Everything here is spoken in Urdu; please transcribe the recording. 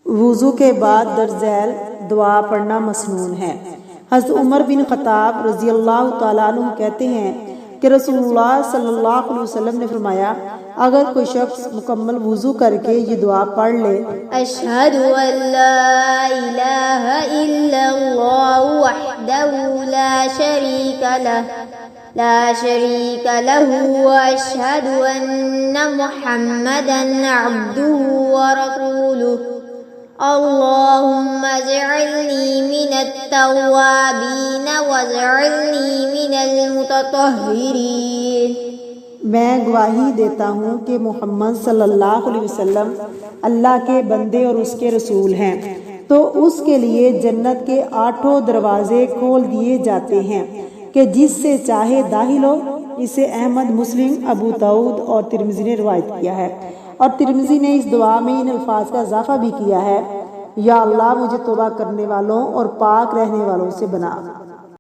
وضو کے بعد درج ذیل دعا پڑھنا مسنون ہے۔ حضرت عمر بن خطاب رضی اللہ تعالیٰ عنہ کہتے ہیں کہ رسول اللہ صلی اللہ علیہ وسلم نے فرمایا، اگر کوئی شخص مکمل وضو کر کے یہ دعا پڑھ لے، اشہد ان لا الہ الا اللہ وحدہ لا شریک لہ واشہد ان محمدا عبدہ ورسولہ اللہم اجعلنی من التوابین واجعلنی من المتطہرین۔ میں گواہی دیتا ہوں کہ محمد صلی اللہ علیہ وسلم اللہ کے بندے اور اس کے رسول ہیں، تو اس کے لیے جنت کے 8 دروازے کھول دیے جاتے ہیں کہ جس سے چاہے داخل ہو۔ اسے احمد، مسلم، ابو داؤد اور ترمذی نے روایت کیا ہے، اور ترمذی نے اس دعا میں ان الفاظ کا اضافہ بھی کیا ہے، یا اللہ مجھے توبہ کرنے والوں اور پاک رہنے والوں سے بنا۔